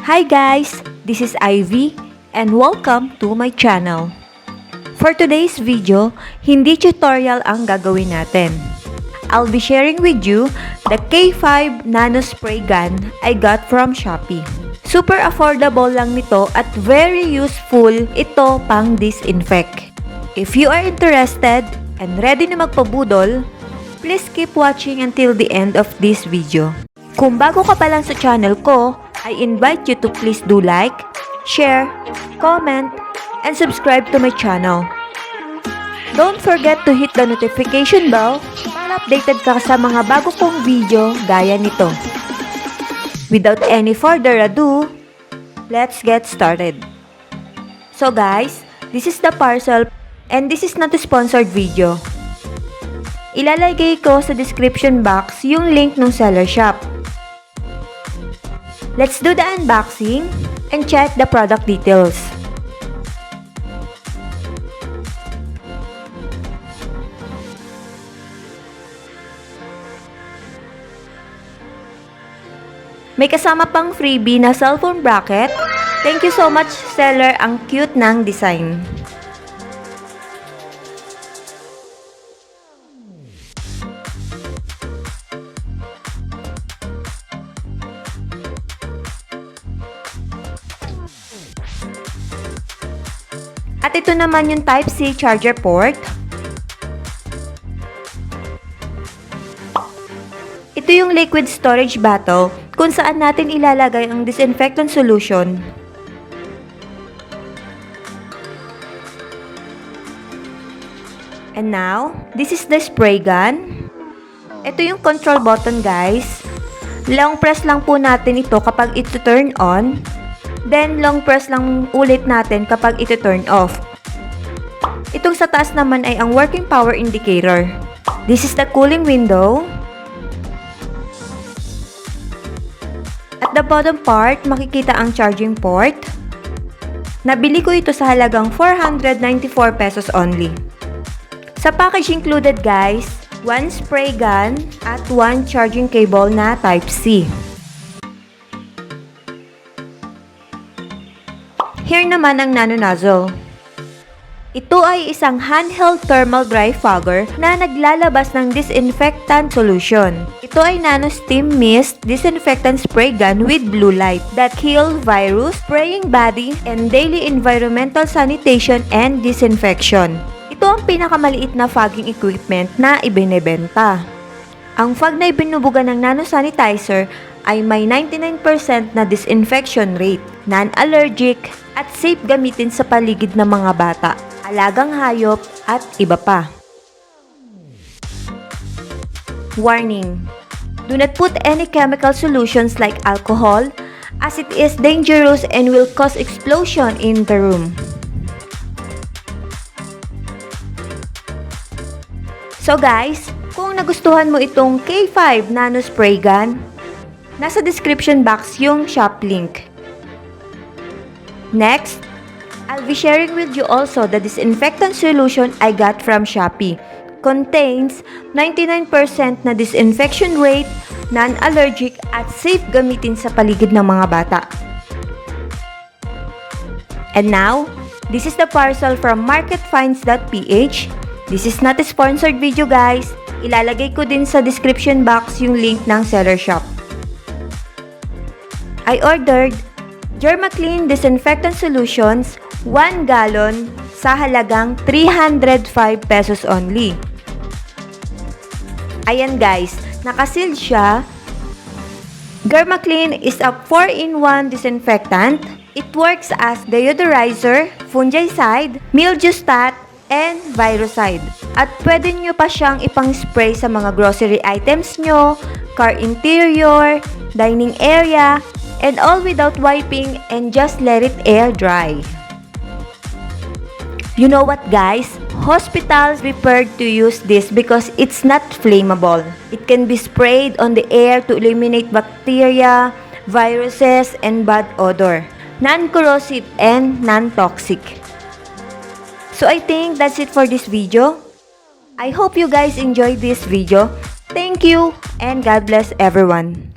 Hi guys, this is Ivy and welcome to my channel. For today's video, hindi tutorial ang gagawin natin. I'll be sharing with you the K5 Nano Spray Gun I got from Shopee. Super affordable lang nito at very useful ito pang disinfect. If you are interested and ready na magpabudol, please keep watching until the end of this video. Kung bago ka pa lang sa channel ko, I invite you to please do like, share, comment, and subscribe to my channel. Don't forget to hit the notification bell para updated ka sa mga bago kong video gaya nito. Without any further ado, let's get started. So guys, this is the parcel and this is not a sponsored video. Ilalagay ko sa description box yung link ng seller shop. Let's do the unboxing and check the product details. May kasama pang freebie na cellphone bracket. Thank you so much seller, ang cute ng design. At ito naman yung Type-C charger port. Ito yung liquid storage bottle kung saan natin ilalagay ang disinfectant solution. And now, this is the spray gun. Ito yung control button guys. Long press lang po natin ito kapag ito turn on. Then, long press lang ulit natin kapag ito turn off. Itong sa taas naman ay ang working power indicator. This is the cooling window. At the bottom part, makikita ang charging port. Nabili ko ito sa halagang 494 pesos only. Sa package included guys, 1 spray gun at 1 charging cable na Type-C. Here naman ang nano nozzle. Ito ay isang handheld thermal dry fogger na naglalabas ng disinfectant solution. Ito ay nano steam mist disinfectant spray gun with blue light that kill virus, spraying body, and daily environmental sanitation and disinfection. Ito ang pinakamaliit na fogging equipment na ibinebenta. Ang fog na ibinubuga ng nano sanitizer ay may 99% na disinfection rate, non-allergic, at safe gamitin sa paligid ng mga bata, alagang hayop, at iba pa. Warning: do not put any chemical solutions like alcohol as it is dangerous and will cause explosion in the room. So guys, kung nagustuhan mo itong K5 Nano Spray Gun, nasa description box yung shop link. Next, I'll be sharing with you also the disinfectant solution I got from Shopee. Contains 99% na disinfection rate, non-allergic at safe gamitin sa paligid ng mga bata. And now, this is the parcel from marketfinds.ph. This is not a sponsored video guys. Ilalagay ko din sa description box yung link ng seller shop. I ordered Germaclean Disinfectant Solutions 1 gallon sa halagang 305 pesos only. Ayan guys, nakasealed siya. Germaclean is a 4-in-1 disinfectant. It works as deodorizer, fungicide, mildewstat, and virucide. At pwede nyo pa siyang ipang-spray sa mga grocery items nyo, car interior, dining area, and all without wiping and just let it air dry. You know what guys? Hospitals prefer to use this because it's not flammable. It can be sprayed on the air to eliminate bacteria, viruses, and bad odor. Non-corrosive and non-toxic. So I think that's it for this video. I hope you guys enjoyed this video. Thank you and God bless everyone.